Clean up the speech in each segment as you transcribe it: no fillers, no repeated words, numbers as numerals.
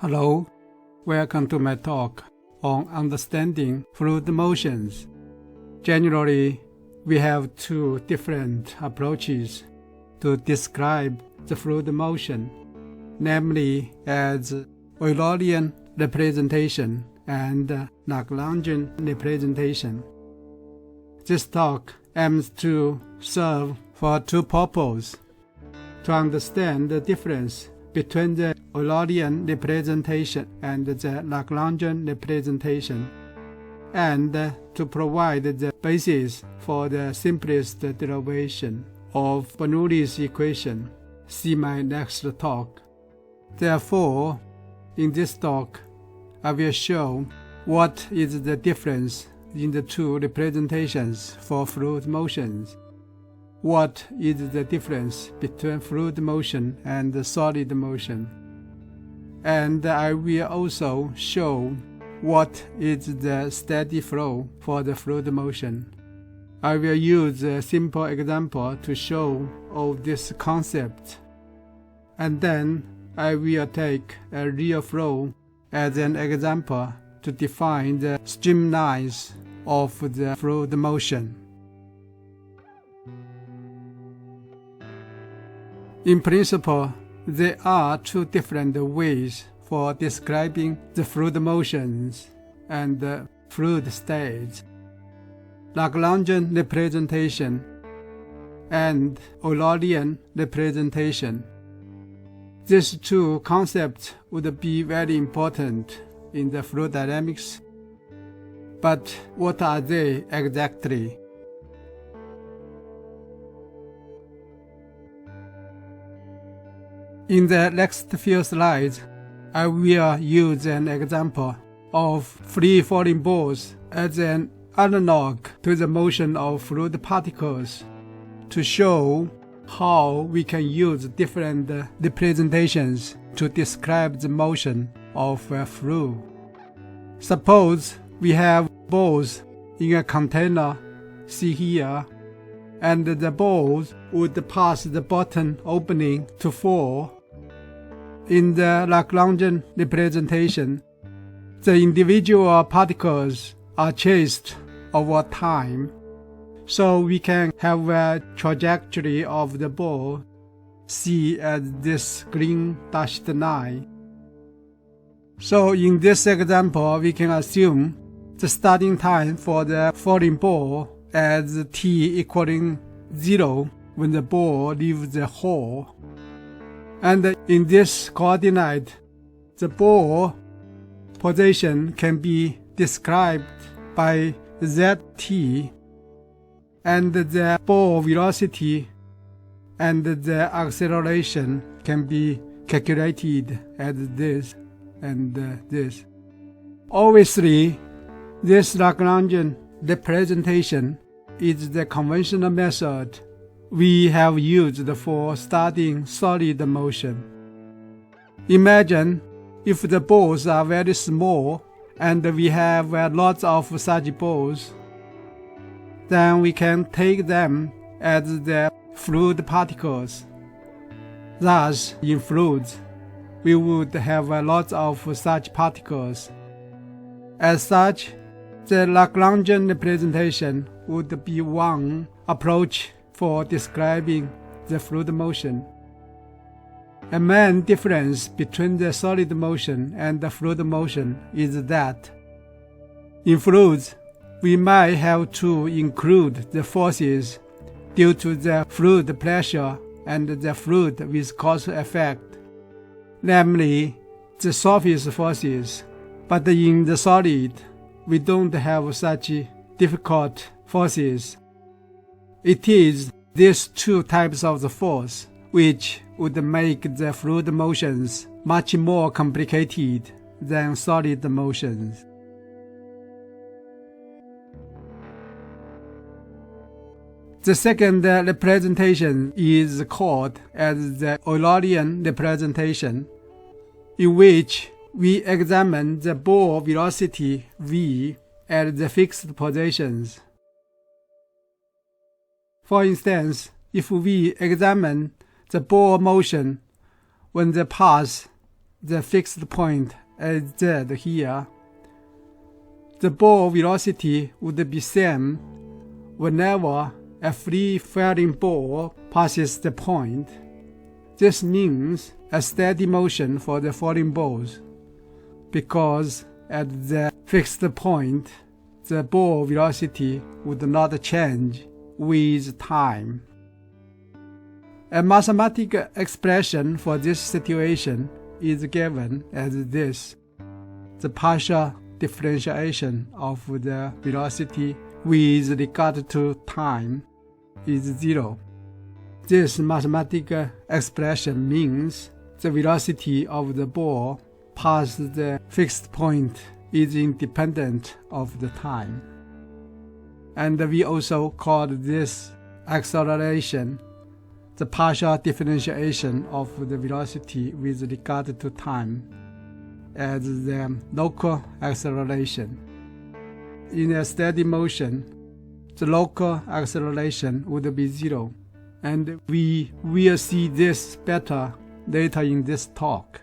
Hello, welcome to my talk on understanding fluid motions. Generally, we have two different approaches to describe the fluid motion, namely as Eulerian representation and Lagrangian representation. This talk aims to serve for two purposes: to understand the difference between the Eulerian representation and the Lagrangian representation, and to provide the basis for the simplest derivation of Bernoulli's equation. See my next talk. Therefore, in this talk, I will show what is the difference in the two representations for fluid motions. What is the difference between fluid motion and solid motion? And I will also show what is the steady flow for the fluid motion. I will use a simple example to show all this concept, and then I will take a real flow as an example to define the streamlines of the fluid motion. In principle, there are two different ways for describing the fluid motions and the fluid states: Lagrangian representation and Eulerian representation. These two concepts would be very important in the fluid dynamics. But what are they exactly? In the next few slides, I will use an example of free-falling balls as an analog to the motion of fluid particles to show how we can use different representations to describe the motion of a fluid. Suppose we have balls in a container, see here, and the balls would pass the bottom opening to fall. In the Lagrangian representation, the individual particles are chased over time, so we can have a trajectory of the ball, see as this green dashed line. So in this example, we can assume the starting time for the falling ball as t equaling 0 when the ball leaves the hole. And in this coordinate, the ball position can be described by zt, and the ball velocity and the acceleration can be calculated as this and this. Obviously, this Lagrangian representation is the conventional method we have used for studying solid motion. Imagine if the balls are very small and we have lots of such balls, then we can take them as the fluid particles. Thus, in fluids, we would have lots of such particles. As such, the Lagrangian representation would be one approach for describing the fluid motion. A main difference between the solid motion and the fluid motion is that in fluids, we might have to include the forces due to the fluid pressure and the fluid viscous effect, namely the surface forces. But in the solid, we don't have such difficult forces. It is these two types of the force which would make the fluid motions much more complicated than solid motions. The second representation is called as the Eulerian representation, in which we examine the ball velocity v at the fixed positions. For instance, if we examine the ball motion when they pass the fixed point at z here, the ball velocity would be same whenever a free-falling ball passes the point. This means a steady motion for the falling balls, because at the fixed point, the ball velocity would not change with time. A mathematical expression for this situation is given as this. The partial differentiation of the velocity with regard to time is 0. This mathematical expression means the velocity of the ball past the fixed point is independent of the time. And we also call this acceleration the partial differentiation of the velocity with regard to time as the local acceleration. In a steady motion, the local acceleration would be 0, and we will see this better later in this talk.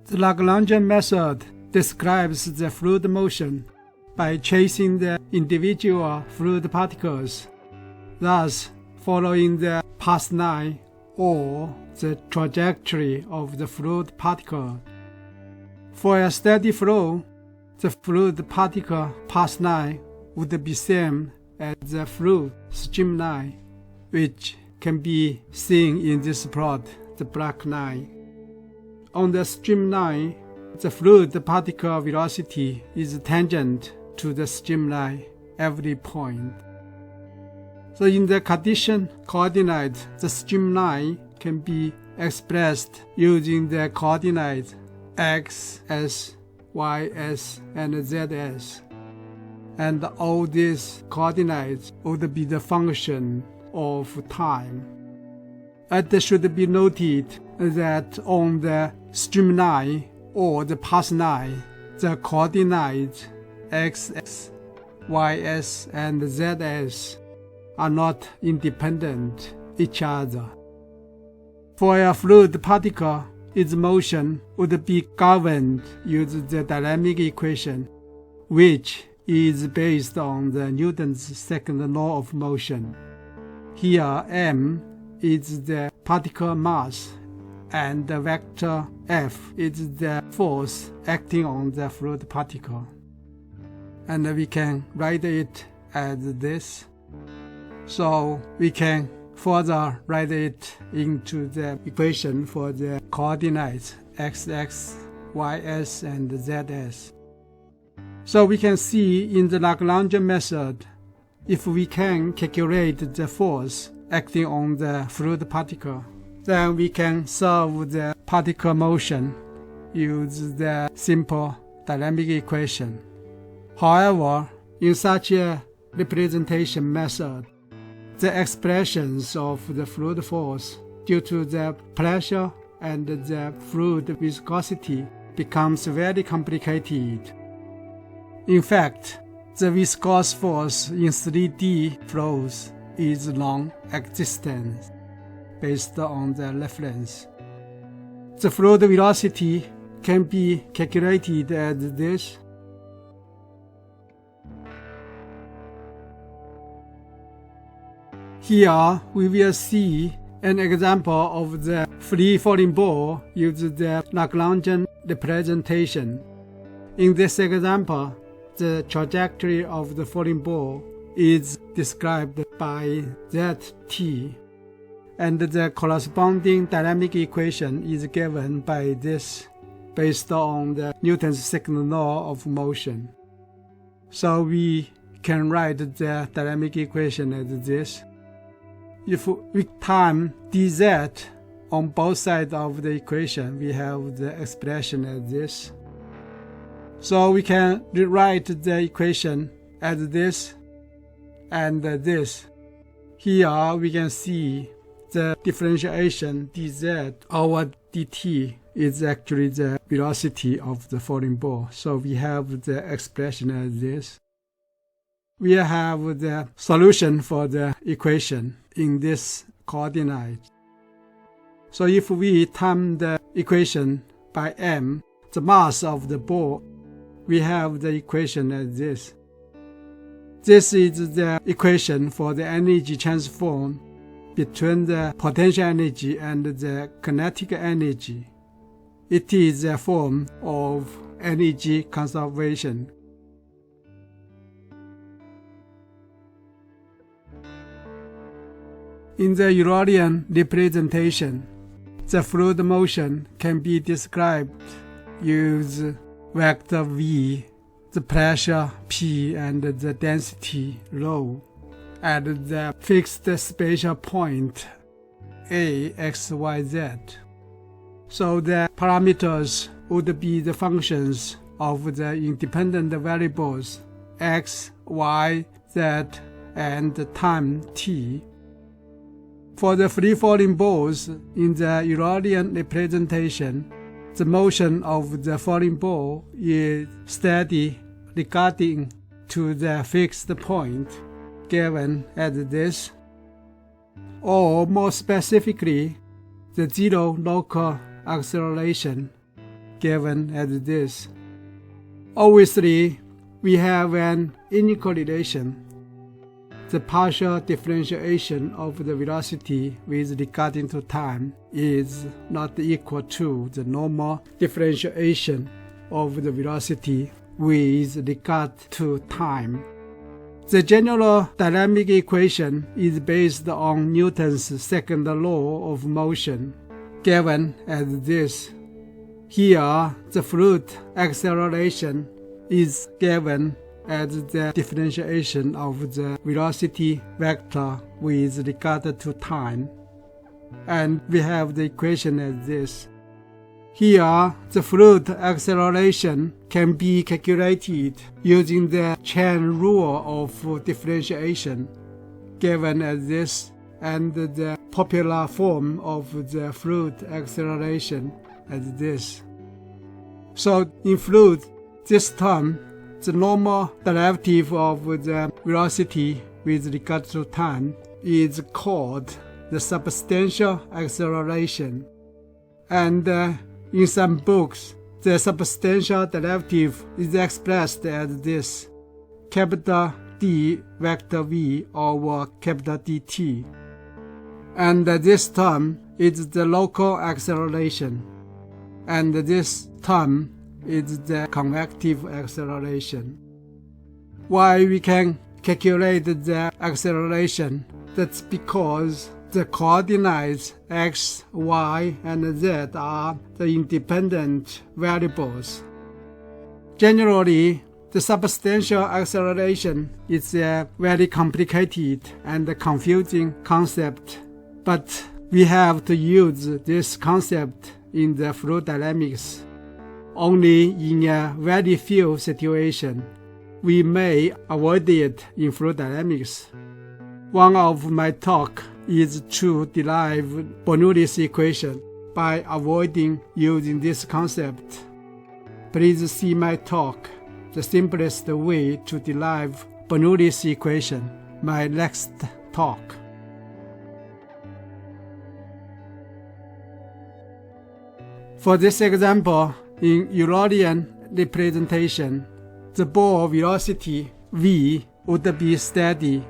The Lagrangian method describes the fluid motion by tracing the individual fluid particles, thus following the path line or the trajectory of the fluid particle. For a steady flow, the fluid particle path line would be same as the fluid streamline, which can be seen in this plot, the black line. On the streamline, the fluid particle velocity is tangent to the streamline every point. So in the Cartesian coordinate, the streamline can be expressed using the coordinates x, s, y, s, and z, s. And all these coordinates would be the function of time. It should be noted that on the streamline or the path line, the coordinates x, y, s, and z, s are not independent each other. For a fluid particle, its motion would be governed using the dynamic equation, which is based on the Newton's second law of motion. Here, m is the particle mass, and the vector F is the force acting on the fluid particle. And we can write it as this. So we can further write it into the equation for the coordinates xx, ys, and zs. So we can see in the Lagrangian method, if we can calculate the force acting on the fluid particle, then we can solve the particle motion using the simple dynamic equation. However, in such a representation method, the expressions of the fluid force due to the pressure and the fluid viscosity becomes very complicated. In fact, the viscous force in 3D flows is non-existent based on the reference. The fluid velocity can be calculated as this. Here we will see an example of the free-falling ball using the Lagrangian representation. In this example, the trajectory of the falling ball is described by zt, and the corresponding dynamic equation is given by this based on the Newton's second law of motion. So we can write the dynamic equation as this. If with time dz on both sides of the equation, we have the expression as this. So we can rewrite the equation as this and this. Here we can see the differentiation dz over dt is actually the velocity of the falling ball. So we have the expression as this. we have the solution for the equation in this coordinate. So if we time the equation by m, the mass of the ball, we have the equation as this. This is the equation for the energy transform between the potential energy and the kinetic energy. It is a form of energy conservation. In the Eulerian representation, the fluid motion can be described using vector v, the pressure P and the density ρ at the fixed spatial point A, X, Y, Z. So the parameters would be the functions of the independent variables X, Y, Z, and time t. For the free-falling balls in the Eulerian representation, the motion of the falling ball is steady regarding to the fixed point given as this, or more specifically, the zero local acceleration given as this. Obviously, we have an inequality. The partial differentiation of the velocity with regarding to time is not equal to the normal differentiation of the velocity with regard to time. The general dynamic equation is based on Newton's second law of motion, given as this. Here, the fluid acceleration is given as the differentiation of the velocity vector with regard to time. And we have the equation as this. Here, the fluid acceleration can be calculated using the chain rule of differentiation, given as this, and the popular form of the fluid acceleration as this. So in fluid, this term, the normal derivative of the velocity with regard to time, is called the substantial acceleration. And in some books, the substantial derivative is expressed as this: capital D vector v over capital dt. And this term is the local acceleration, and this term is the convective acceleration. Why we can calculate the acceleration? That's because the coordinates x, y, and z are the independent variables. Generally, the substantial acceleration is a very complicated and confusing concept, but we have to use this concept in the fluid dynamics only in a very few situations. We may avoid it in fluid dynamics. One of my talks is to derive Bernoulli's equation by avoiding using this concept. Please see my talk, The Simplest Way to Derive Bernoulli's Equation, my next talk. For this example, in Eulerian representation, the ball velocity v would be steady.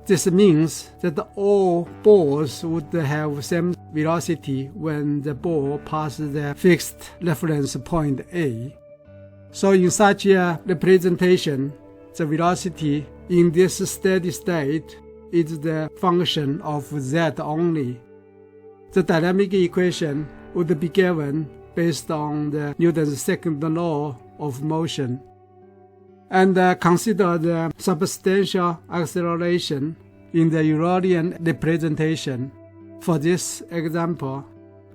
This means that all balls would have same velocity when the ball passes the fixed reference point A. So in such a representation, the velocity in this steady state is the function of z only. The dynamic equation would be given based on the Newton's second law of motion. And consider the substantial acceleration in the Eulerian representation. For this example,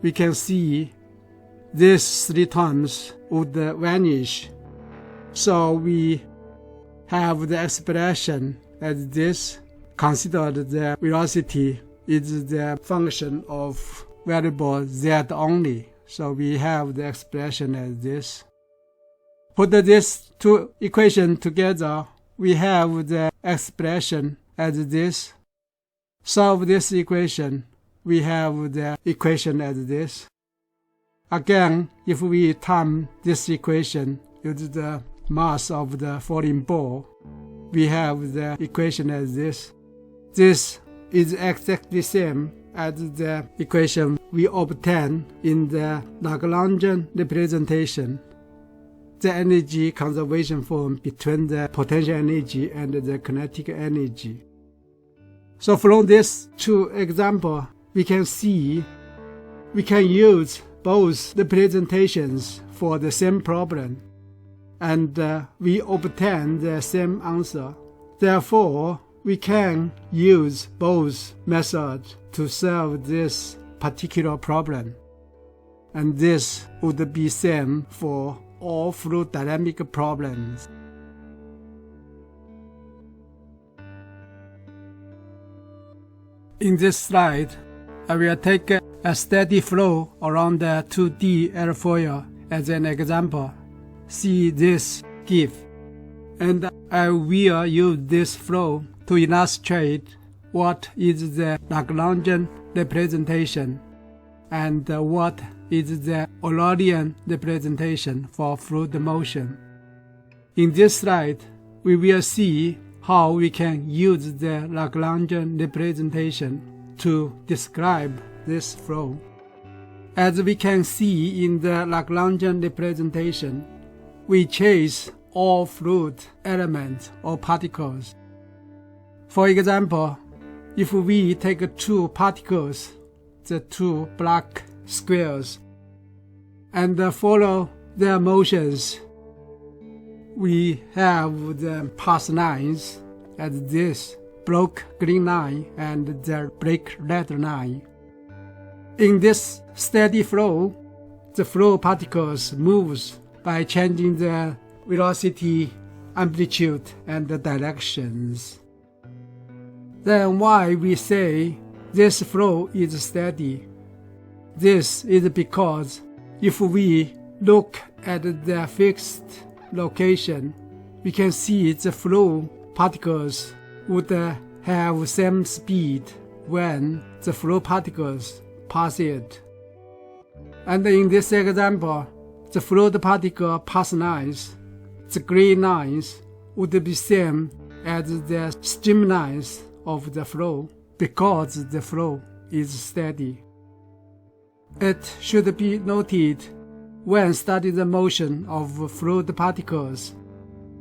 we can see these three terms would vanish. So we have the expression as this. Consider the velocity is the function of variable z only. So we have the expression as this. Put these two equations together, we have the expression as this. Solve this equation. We have the equation as this. Again, if we term this equation with the mass of the falling ball, we have the equation as this. This is exactly the same as the equation we obtain in the Lagrangian representation, the energy conservation form between the potential energy and the kinetic energy. So from these two examples, we can see we can use both representations for the same problem, and we obtain the same answer. Therefore, we can use both methods to solve this particular problem, and this would be same for all fluid dynamic problems. In this slide, I will take a steady flow around the 2D airfoil as an example. See this GIF. And I will use this flow to illustrate what is the Lagrangian representation and what is the Eulerian representation for fluid motion. In this slide, we will see how we can use the Lagrangian representation to describe this flow. As we can see in the Lagrangian representation, we chase all fluid elements or particles. For example, if we take two particles, the two black squares, and follow their motions, we have the path lines as this black green line and the black red line. In this steady flow, the flow particles moves by changing the velocity, amplitude, and the directions. Then why we say this flow is steady? This is because if we look at the fixed location, we can see the flow particles would have same speed when the flow particles pass it. And in this example, the fluid particle path lines, the green lines, would be same as the streamlines of the flow because the flow is steady. It should be noted when studying the motion of fluid particles,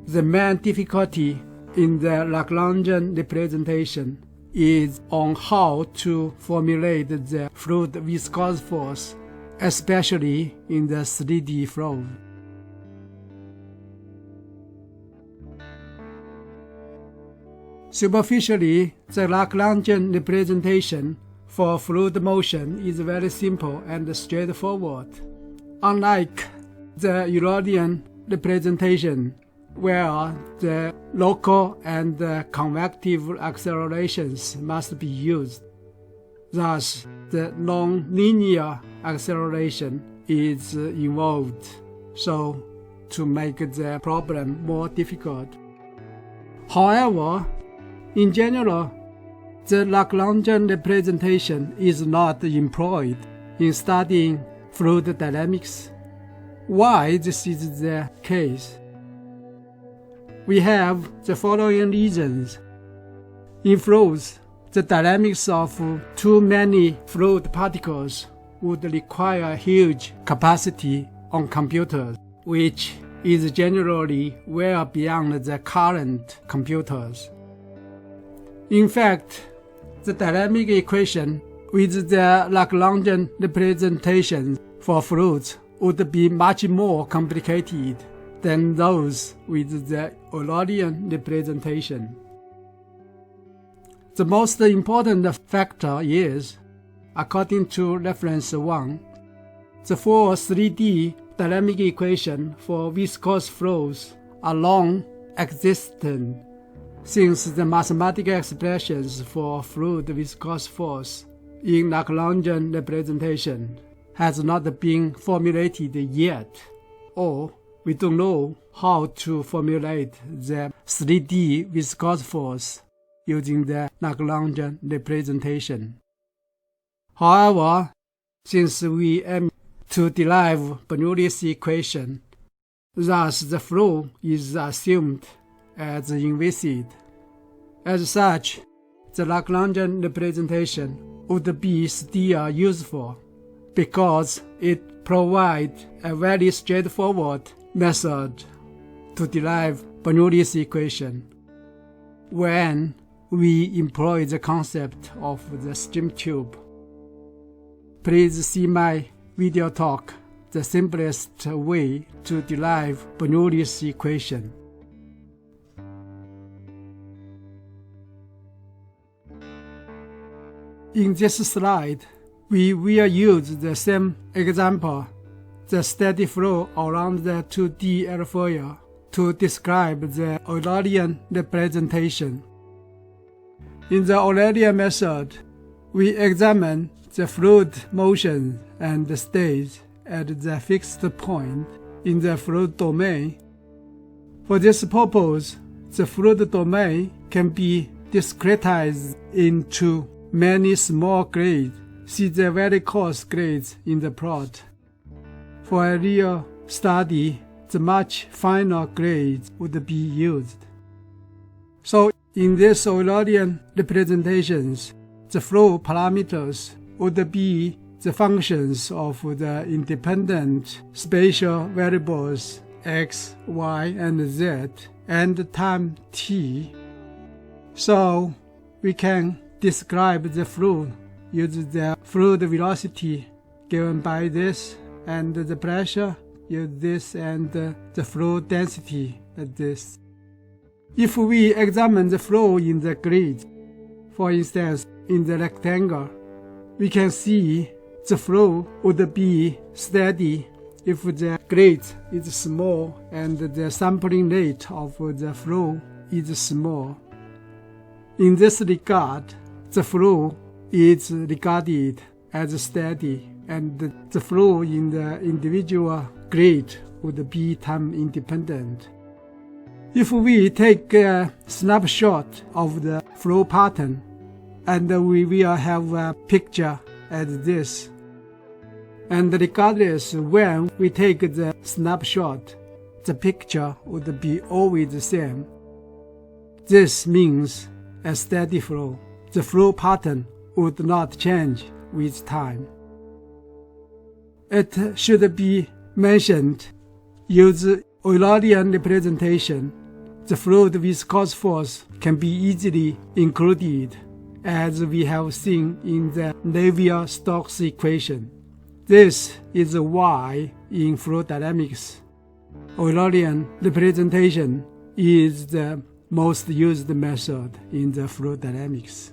the main difficulty in the Lagrangian representation is on how to formulate the fluid viscous force, especially in the 3D flow. Superficially, the Lagrangian representation for fluid motion is very simple and straightforward. Unlike the Eulerian representation, where the local and convective accelerations must be used. Thus, the non-linear acceleration is involved, so to make the problem more difficult. However, in general, the Lagrangian representation is not employed in studying fluid dynamics. Why this is the case? We have the following reasons. In flows, the dynamics of too many fluid particles would require huge capacity on computers, which is generally well beyond the current computers. In fact, the dynamic equation with the Lagrangian representation for fluids would be much more complicated than those with the Eulerian representation. The most important factor is, according to reference 1, the 3D dynamic equation for viscous flows are non-existent, since the mathematical expressions for fluid viscous force in Lagrangian representation has not been formulated yet, or we don't know how to formulate the 3D viscous force using the Lagrangian representation. However, since we aim to derive Bernoulli's equation, thus the flow is assumed as inviscid. As such, the Lagrangian representation would be still useful because it provides a very straightforward method to derive Bernoulli's equation when we employ the concept of the stream tube. Please see my video talk, The Simplest Way to Derive Bernoulli's Equation. In this slide, we will use the same example, the steady flow around the 2D airfoil, to describe the Eulerian representation. In the Eulerian method, we examine the fluid motion and states at the fixed point in the fluid domain. For this purpose, the fluid domain can be discretized into many small grades. See the very coarse grades in the plot. For a real study, the much finer grades would be used. So in these Eulerian representations, the flow parameters would be the functions of the independent spatial variables x, y, and z, and time t. So we can describe the flow using the fluid velocity given by this, and the pressure use this, and the flow density at this. If we examine the flow in the grid, for instance in the rectangle, we can see the flow would be steady if the grid is small and the sampling rate of the flow is small. In this regard, the flow is regarded as steady, and the flow in the individual grid would be time independent. If we take a snapshot of the flow pattern, and we will have a picture as this, and regardless when we take the snapshot, the picture would be always the same. This means a steady flow. The flow pattern would not change with time. It should be mentioned, use Eulerian representation, the fluid viscous force can be easily included, as we have seen in the Navier-Stokes equation. This is why in fluid dynamics, Eulerian representation is the most used method in the fluid dynamics.